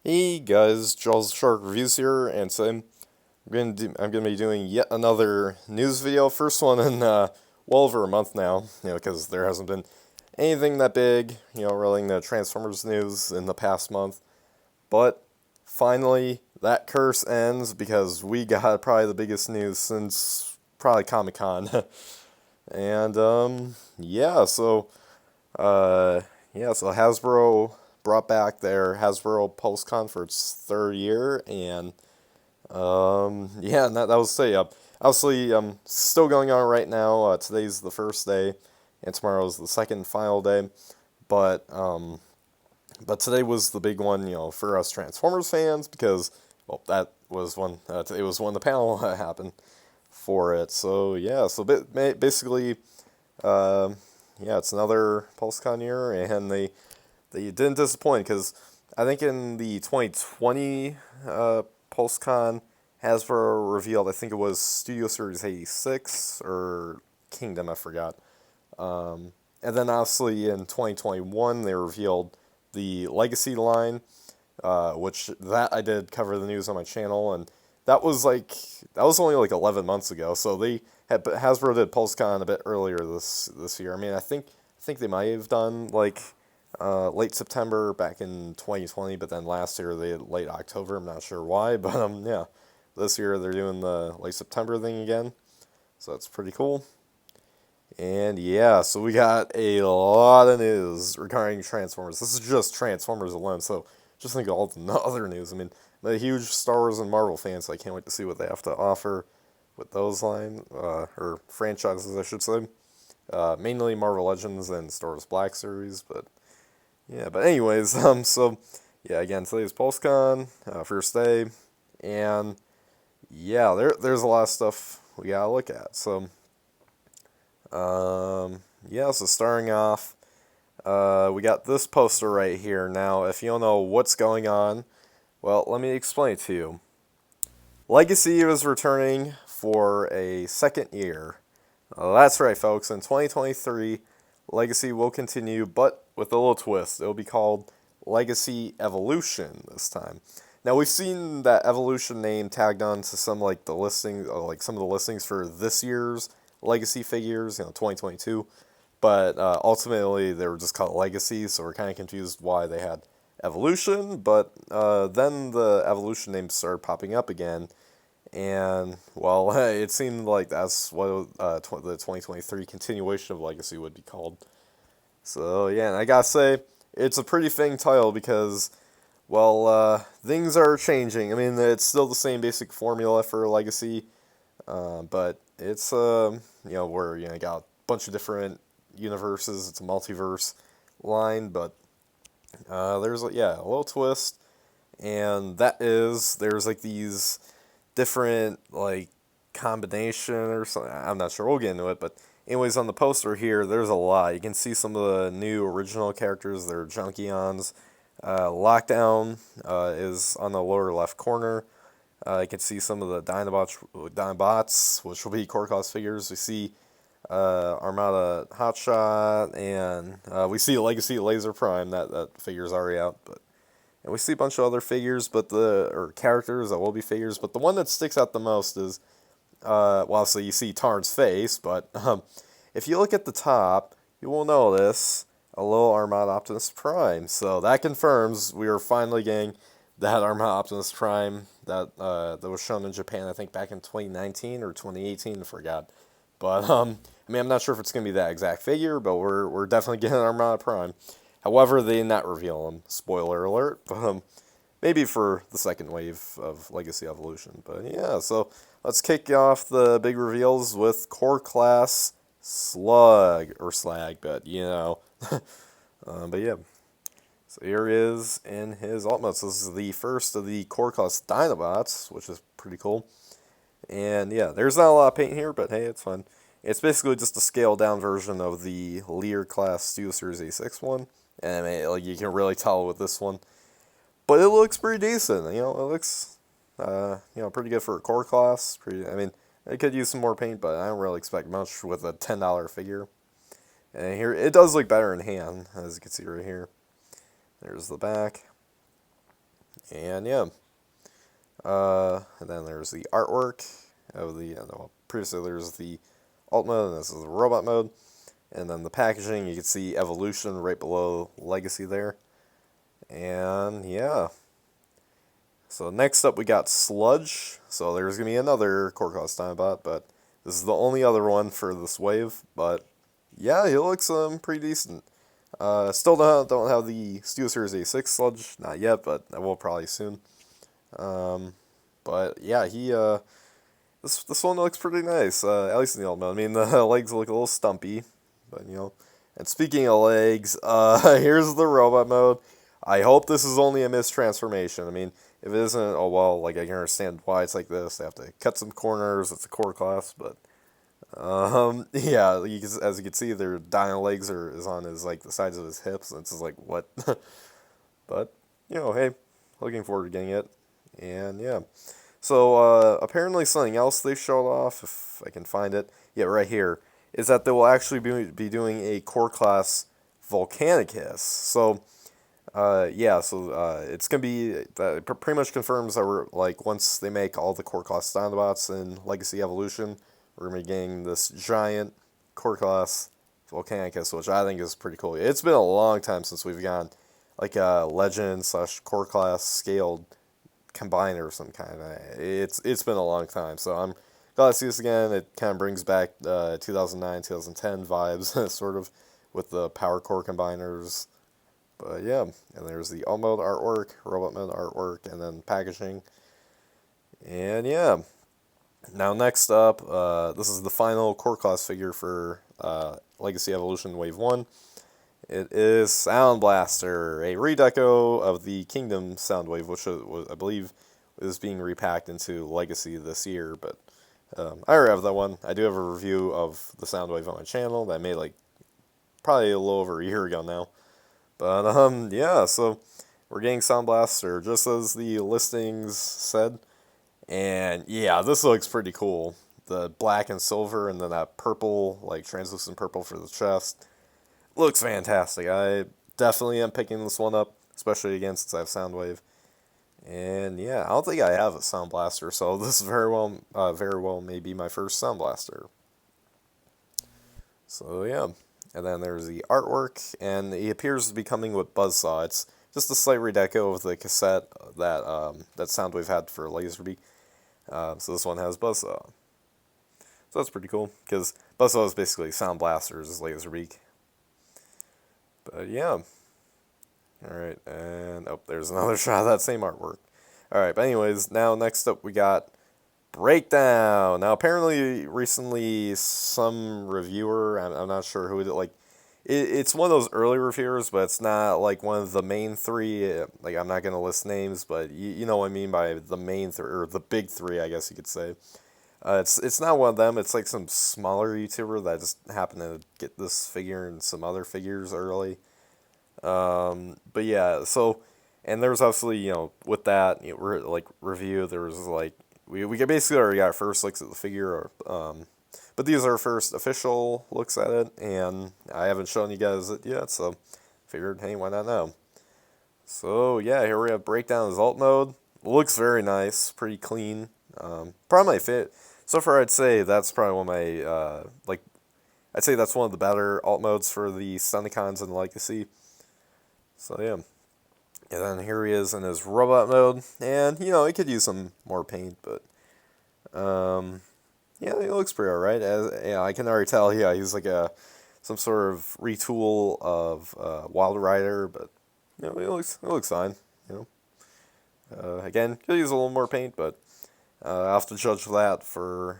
Hey guys, JawsTheSharkNews here, and today I'm gonna be doing yet another news video. First one in well over a month now, because there hasn't been anything that big, relating to Transformers news in the past month. But finally, that curse ends because we got probably the biggest news since probably Comic-Con, and yeah, uh, so Hasbro brought back their Hasbro PulseCon for its third year, and yeah, and that was say obviously still going on right now. Today's the first day, and tomorrow's the second and final day. But but today was the big one, for us Transformers fans because well, that was when it was when the panel happened for it. So yeah, so basically, uh, yeah, it's another PulseCon year, and they didn't disappoint because I think in the 2020 PulseCon, Hasbro revealed, I think it was Studio Series 86 or Kingdom, I forgot. And then obviously in 2021, they revealed the Legacy line, which that I did cover the news on my channel, and that was only like 11 months ago. So they had Hasbro did PulseCon a bit earlier this year. I mean, I think they might have done like late September back in 2020, but then last year they had late October. I'm not sure why, but yeah, this year they're doing the late September thing again, so that's pretty cool. And yeah, so we got a lot of news regarding Transformers. This is just Transformers alone, so just think of all the other news. I mean, the huge Star Wars and Marvel fans, so I can't wait to see what they have to offer with those or franchises, I should say. Mainly Marvel Legends and Star Wars Black Series, but yeah, but anyways, so yeah, again, today's PulseCon, first day, and yeah, there's a lot of stuff we gotta look at. So, yeah, so starting off, we got this poster right here. Now, if you don't know what's going on, well, let me explain it to you. Legacy is returning for a second year. That's right, folks. In 2023, Legacy will continue, but with a little twist. It'll be called Legacy Evolution this time. Now we've seen that Evolution name tagged on to some like the listing, like some of the listings for this year's Legacy figures, 2022. But ultimately, they were just called Legacy, so we're kind of confused why they had Evolution. But then the Evolution names started popping up again, and, well, it seemed like that's what the 2023 continuation of Legacy would be called. So, yeah, and I gotta say, it's a pretty fitting title because, well, things are changing. I mean, it's still the same basic formula for Legacy, but it's, where, you got a bunch of different universes. It's a multiverse line, but there's, yeah, a little twist, and that is, there's, like, these different like combination or something. I'm not sure. We'll get into it, but anyways, on the poster here, there's a lot. You can see some of the new original characters. They're Junkions. Lockdown is on the lower left corner. You can see some of the Dinobots, which will be core cost figures. We see Armada Hotshot, and we see Legacy Laser Prime. That figure's already out, but and we see a bunch of other figures, or characters that will be figures, but the one that sticks out the most is, well, so you see Tarn's face, but if you look at the top, you will notice a little Armada Optimus Prime. So that confirms we are finally getting that Armada Optimus Prime that was shown in Japan, I think back in 2019 or 2018, I forgot. But I mean, I'm not sure if it's gonna be that exact figure, but we're definitely getting Armada Prime. However, they did not reveal him. Spoiler alert. But maybe for the second wave of Legacy Evolution. But yeah, so let's kick off the big reveals with Core Class Slug or Slag, but but yeah. So here he is in his Ultimates. This is the first of the Core Class Dinobots, which is pretty cool. And yeah, there's not a lot of paint here, but hey, it's fun. It's basically just a scaled down version of the Lear class Studio Series A6 one. And I mean, like you can really tell with this one. But it looks pretty decent. It looks pretty good for a core class. I mean, it could use some more paint, but I don't really expect much with a $10 figure. And here, it does look better in hand, as you can see right here. There's the back. And yeah, and then there's the artwork of the, well, previously there's the alt mode, and this is the robot mode. And then the packaging, you can see evolution right below legacy there. And yeah. So next up we got Sludge. So there's going to be another Core Class Dinobot, but this is the only other one for this wave. But yeah, he looks pretty decent. Still don't have the Steel Series A6 Sludge, not yet, but I will probably soon. But yeah, this one looks pretty nice, at least in the old mode. I mean, the legs look a little stumpy, but you know. And speaking of legs, here's the robot mode. I hope this is only a mistransformation. I mean, if it isn't, oh well, like I can understand why it's like this. They have to cut some corners. It's a core class, but yeah, as you can see, their dino legs is on his like the sides of his hips, and it's just like what. But you know, hey, looking forward to getting it, and yeah. So apparently something else they showed off, if I can find it, yeah, right here, is that they will actually be doing a core class Volcanicus. So yeah, so it's gonna be that pretty much confirms that we're like once they make all the core class Dinobots in Legacy Evolution, we're gonna be getting this giant core class Volcanicus, which I think is pretty cool. It's been a long time since we've gone like a legend / core class scaled combiner of some kind. It's been a long time, so I'm glad to see this again. It kind of brings back 2009, 2010 vibes, sort of, with the power core combiners. But yeah, and there's the alt mode artwork, robot mode artwork, and then packaging. And yeah, now next up, this is the final core class figure for Legacy Evolution Wave 1. It is Sound Blaster, a redeco of the Kingdom Soundwave, which I believe is being repacked into Legacy this year. But I already have that one. I do have a review of the Soundwave on my channel that I made like probably a little over a year ago now. But yeah, so we're getting Sound Blaster just as the listings said. And yeah, this looks pretty cool. The black and silver, and then that purple, like translucent purple for the chest. Looks fantastic. I definitely am picking this one up, especially again since I have Soundwave. And yeah, I don't think I have a Sound Blaster, so this very well may be my first Sound Blaster. So yeah, and then there's the artwork, and he appears to be coming with Buzzsaw. It's just a slight redeco of the cassette that Soundwave had for Laserbeak. So this one has Buzzsaw. So that's pretty cool, because Buzzsaw is basically Sound Blaster's Laserbeak. But yeah. Alright, and oh, there's another shot of that same artwork. Alright, but anyways, now next up we got Breakdown. Now apparently recently some reviewer, I'm not sure who it like, it's one of those early reviewers, but it's not like one of the main three. Like I'm not going to list names, but you know what I mean by the main three, or the big three, I guess you could say. It's not one of them. It's like some smaller YouTuber that just happened to get this figure and some other figures early. But yeah, so, and there was obviously, you know, with that, you know, like review, there was like we basically already got first looks at the figure, but these are our first official looks at it, and I haven't shown you guys it yet, so figured, hey, why not now? So yeah, here we have Breakdown's alt mode. Looks very nice, pretty clean. Probably my fit. So far, I'd say that's probably one of my, I'd say that's one of the better alt modes for the Stunticons and Legacy. So yeah. And then here he is in his robot mode. And, you know, he could use some more paint, but, yeah, he looks pretty alright. As I can already tell, yeah, he's like some sort of retool of Wild Rider, but, you know, it looks fine, you know. Again, could use a little more paint, but I'll have to judge that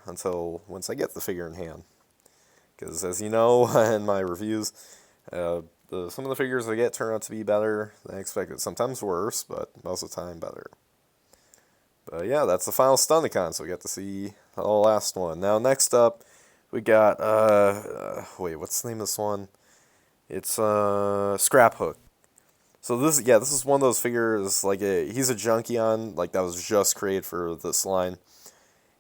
until once I get the figure in hand. Because as you know, in my reviews, some of the figures I get turn out to be better than I expected. Sometimes worse, but most of the time better. But yeah, that's the final Stunticon, so we get to see the last one. Now next up, we got, wait, what's the name of this one? It's Scrap Hook. So this is one of those figures, like, he's a Junkion, like, that was just created for this line.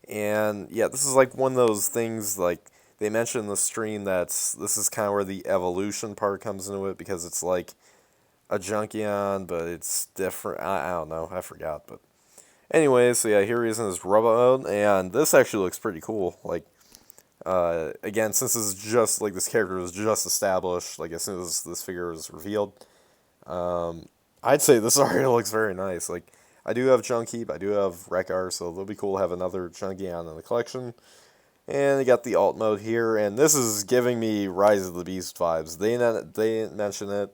And, yeah, this is, like, one of those things, like, they mentioned in the stream that this is kind of where the evolution part comes into it, because it's, like, a Junkion, but it's different. I don't know. I forgot. But anyway, so yeah, here he is in his robot mode, and this actually looks pretty cool. Like, again, since this is just like this character was just established, like as soon as this figure was revealed, um, I'd say this already looks very nice. Like, I do have Junkie, but I do have Rek'Ar, so it'll be cool to have another Junkion in the collection. And you got the alt mode here, and this is giving me Rise of the Beast vibes. They didn't mention it,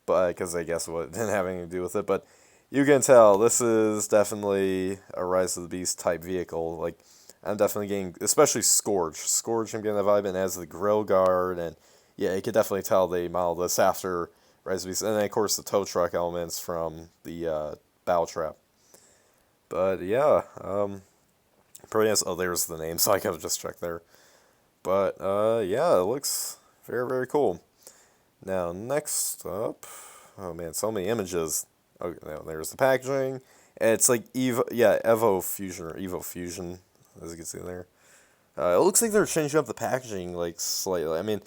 but because I guess what didn't have anything to do with it, but you can tell this is definitely a Rise of the Beast type vehicle. Like, I'm definitely getting, especially Scourge. Scourge, I'm getting the vibe, and as the grill guard, and yeah, you could definitely tell they modeled this after Rise of the Beast, and then of course the tow truck elements from the Battle Trap. But yeah, pretty nice. Oh, there's the name, so I could have just checked there. But yeah, it looks very, very cool. Now, next up, oh man, so many images. Okay, now there's the packaging. It's like Evo Fusion or Evo Fusion, as you can see there. It looks like they're changing up the packaging like slightly. I mean,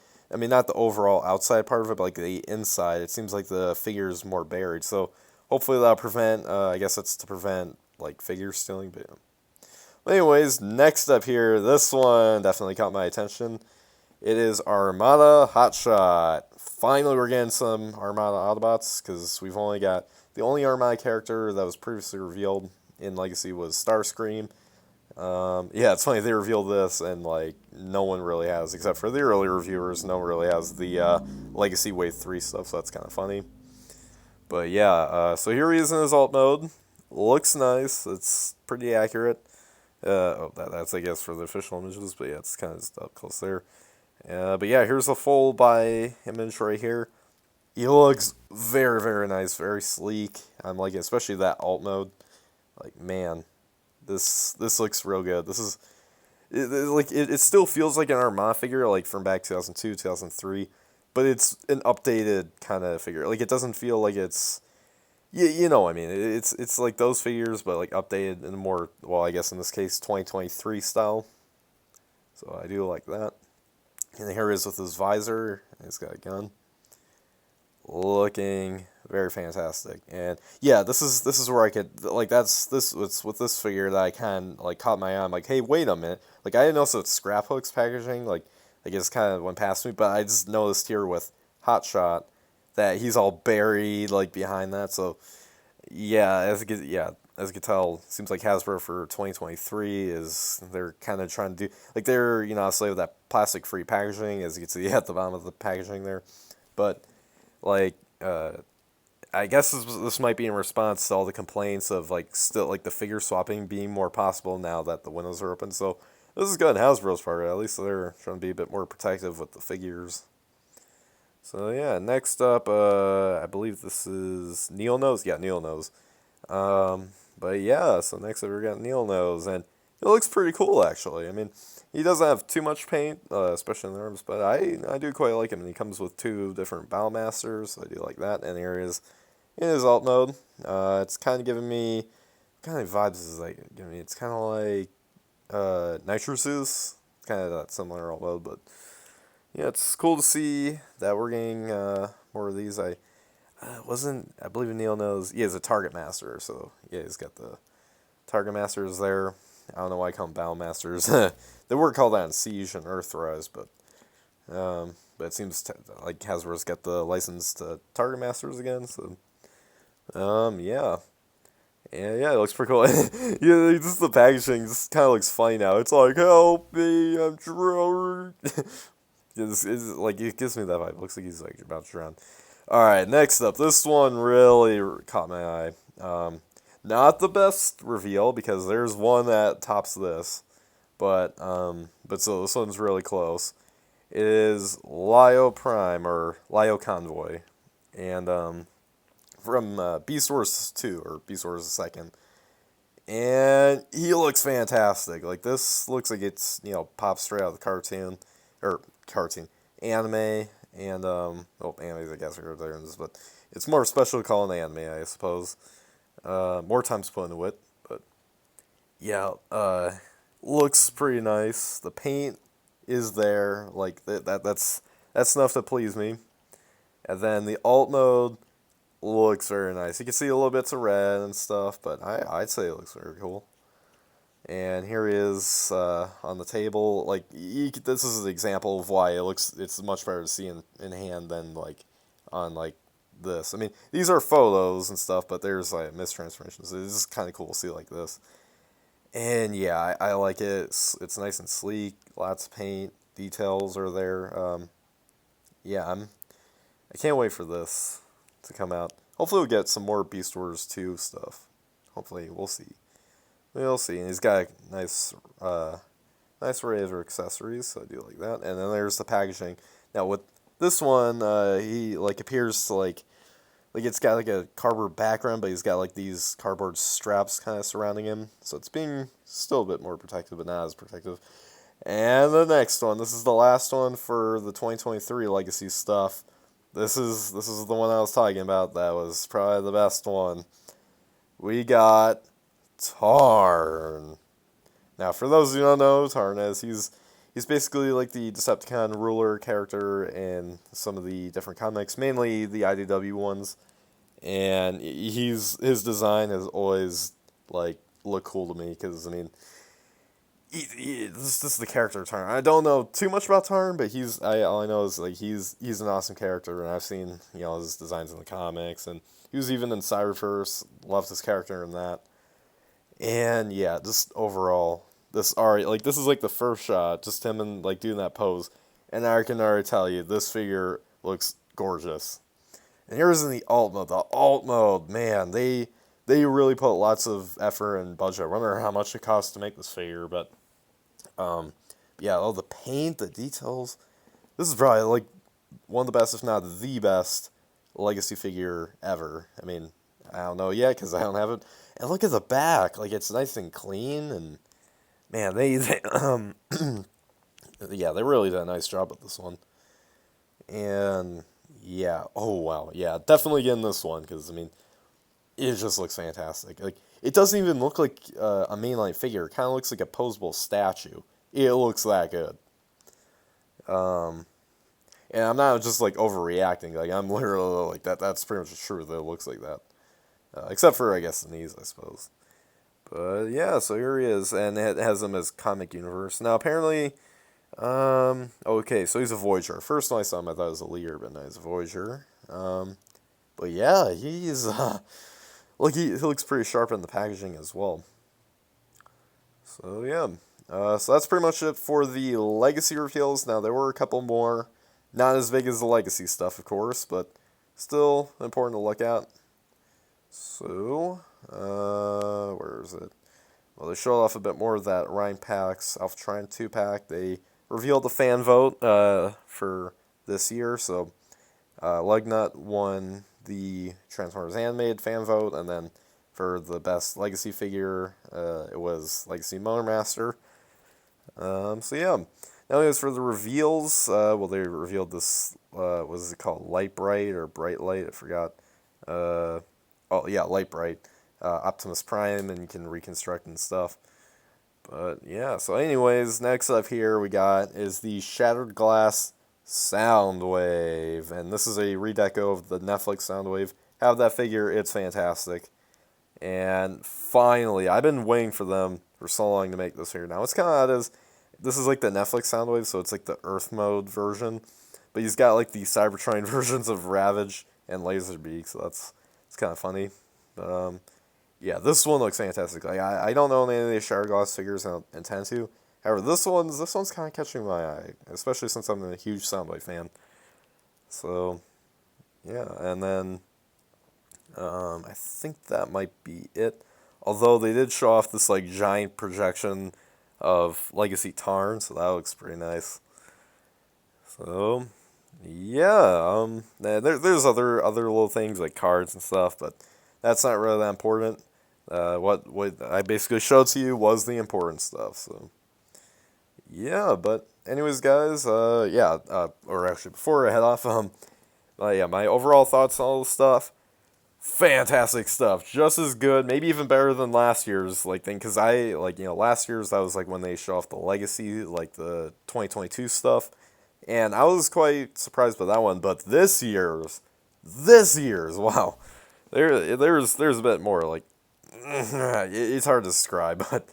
not the overall outside part of it, but like the inside. It seems like the figure is more buried. So hopefully that'll prevent. I guess it's to prevent like figure stealing. But anyways, next up here, this one definitely caught my attention. It is Armada Hotshot. Finally, we're getting some Armada Autobots, because we've only got... The only Armada character that was previously revealed in Legacy was Starscream. Yeah, it's funny, they revealed this, and, like, no one really has, except for the early reviewers, no one really has the Legacy Wave 3 stuff, so that's kind of funny. But yeah, so here he is in his alt mode. Looks nice. It's pretty accurate. That's, I guess, for the official images, but yeah, it's kind of just up close there. But yeah, here's a full by image right here. He looks very, very nice, very sleek. I'm liking, especially that alt mode. Like, man, this looks real good. This is it still feels like an Armada figure, like from back 2002, 2003, but it's an updated kind of figure. Like, it doesn't feel like it's you know what I mean. It's like those figures, but like updated in a more, well, I guess in this case 2023 style. So I do like that. And here he is with his visor. He's got a gun. Looking very fantastic. And yeah, this is where I could, like, it's with this figure that I kind of like caught my eye. I'm like, hey, wait a minute. Like, I didn't know it's Scrap Hook's packaging. Like, I guess kind of went past me, but I just noticed here with Hotshot that he's all buried like behind that. So yeah, as you can tell, seems like Hasbro for 2023 is they're kind of trying to do, like, they're, obviously with that plastic free packaging, as you can see at the bottom of the packaging there, but like I guess this might be in response to all the complaints of like still like the figure swapping being more possible now that the windows are open. So this is good on Hasbro's part. At least they're trying to be a bit more protective with the figures. So yeah, next up, I believe this is Neil Nose. Yeah, Neil Nose. But yeah, so next up we got Neil Nose, and it looks pretty cool actually. I mean, he doesn't have too much paint, especially in the arms, but I do quite like him. And he comes with 2 different Battlemasters, so I do like that. And here he is in his alt mode. It's kind of giving me, kind of vibes is like giving me. It's kind of like Nitro Zeus, kind of that similar alt mode, but yeah, it's cool to see that we're getting more of these. I believe Neil knows, he is a Target Master, so yeah, he's got the Target Masters there. I don't know why I call them Battle Masters. They were called that in Siege and Earthrise, but it seems like Hasbro's got the license to Target Masters again, so yeah. Yeah, it looks pretty cool. Yeah, just the packaging just kind of looks funny now. It's like, help me, I'm drowning. Like, it gives me that vibe. It looks like he's like about to drown. Alright, next up. This one really caught my eye. Not the best reveal, because there's one that tops this. But so this one's really close. It is Lio Prime, or Lio Convoy. And, from Beast Wars 2, or Beast Wars 2nd. And he looks fantastic. Like, this looks like it's, popped straight out of the anime, and, animes, I guess, are there in this, but it's more special to call an anime, I suppose. More times put into it, but, yeah, looks pretty nice. The paint is there, like, that's enough to please me. And then the alt mode, looks very nice. You can see a little bits of red and stuff, but I'd say it looks very cool. And here he is on the table. Like this is an example of why it's much better to see in hand than like on like this. I mean, these are photos and stuff, but there's like mistransformations. So this is kind of cool to see like this. And yeah, I like it. It's nice and sleek. Lots of paint. Details are there. Yeah, I can't wait for this to come out. Hopefully we'll get some more Beast Wars 2 stuff. Hopefully, we'll see. We'll see. And he's got a nice array of accessories, so I do like that. And then there's the packaging. Now with this one, he like appears to like it's got like a cardboard background, but he's got like these cardboard straps kind of surrounding him, so it's being still a bit more protective, but not as protective. And the next one, this is the last one for the 2023 Legacy stuff. This is the one I was talking about. That was probably the best one. We got Tarn. Now, for those who don't know, Tarn is he's basically like the Decepticon ruler character in some of the different comics, mainly the IDW ones. And his design has always like looked cool to me because I mean, this is the character Tarn. I don't know too much about Tarn, but all I know is like he's an awesome character, and I've seen his designs in the comics, and he was even in Cyberverse. Loved his character in that, and yeah, just overall, this is like the first shot, just him and like doing that pose, and I can already tell you this figure looks gorgeous. And here's in the alt mode. The alt mode, man, they really put lots of effort and budget. I wonder how much it costs to make this figure, but yeah, all the paint, the details. This is probably like one of the best, if not the best, Legacy figure ever. I mean, I don't know yet because I don't have it. And look at the back, like it's nice and clean, and man, they yeah, they really did a nice job with this one. And yeah, oh wow, yeah, definitely getting this one because I mean, it just looks fantastic. Like it doesn't even look like a mainline figure. It kind of looks like a posable statue. It looks that good. And I'm not just like overreacting. Like I'm literally like that. That's pretty much true that it looks like that. Except for I guess the knees, I suppose. But yeah, so here he is, and it has him as Comic Universe. Now apparently, okay, so he's a Voyager. First when I saw him, I thought it was a Leader, but no, he's a Voyager. But yeah, he's look, he looks pretty sharp in the packaging as well. So yeah, so that's pretty much it for the Legacy reveals. Now there were a couple more, not as big as the Legacy stuff, of course, but still important to look at. So, where is it? Well, they showed off a bit more of that Ryan Pax Alpha Trine 2-pack. They revealed the fan vote for this year, so Lugnut won the Transformers Animated fan vote, and then for the best Legacy figure, it was Legacy Motormaster. So yeah. Now as for the reveals, well, they revealed this, what is it called? Light Bright or Bright Light? I forgot. Oh yeah, Light Bright. Optimus Prime, and you can reconstruct and stuff. But yeah, so anyways, next up here we got is the Shattered Glass Soundwave, and this is a redeco of the Netflix Soundwave. Have that figure, it's fantastic. And finally, I've been waiting for them for so long to make this figure. Now, it's kind of odd as this is like the Netflix Soundwave, so it's like the Earth mode version, but he's got like the Cybertron versions of Ravage and Laserbeak, so it's kind of funny. But yeah, this one looks fantastic. Like I don't own any of these Shattered Glass figures, and I don't intend to. However, this one's kind of catching my eye, especially since I'm a huge Soundwave fan. So yeah, and then I think that might be it. Although they did show off this like giant projection of Legacy Tarn, so that looks pretty nice. So yeah, there's other little things like cards and stuff, but that's not really that important. What I basically showed to you was the important stuff. So yeah, but anyways, guys, yeah, or actually before I head off, yeah, my overall thoughts on all this stuff. Fantastic stuff, just as good, maybe even better than last year's like thing. Cause I last year's that was like when they show off the Legacy, like the 2022 stuff, and I was quite surprised by that one. But this year's This year's, wow. There's a bit more, like, it's hard to describe, but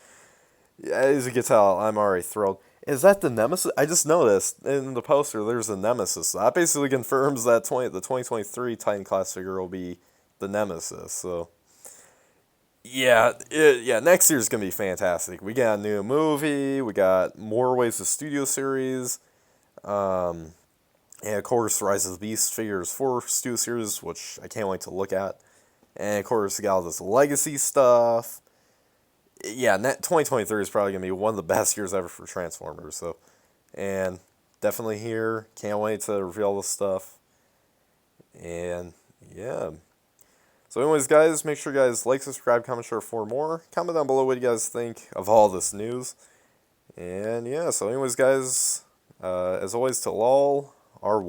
as you can tell, I'm already thrilled. Is that the Nemesis? I just noticed in the poster there's a Nemesis. That basically confirms that the 2023 Titan class figure will be the Nemesis. So yeah, next year's gonna be fantastic. We got a new movie. We got more Waves of Studio series. Um, and of course, Rise of the Beast figures 4 Studio series, which I can't wait to look at. And of course, we got all this legacy stuff. Yeah, 2023 is probably gonna be one of the best years ever for Transformers. So, and definitely here. Can't wait to reveal this stuff. And yeah. So, anyways, guys, make sure you guys like, subscribe, comment, share for more. Comment down below what you guys think of all this news. And yeah. So, anyways, guys, as always, till all are one.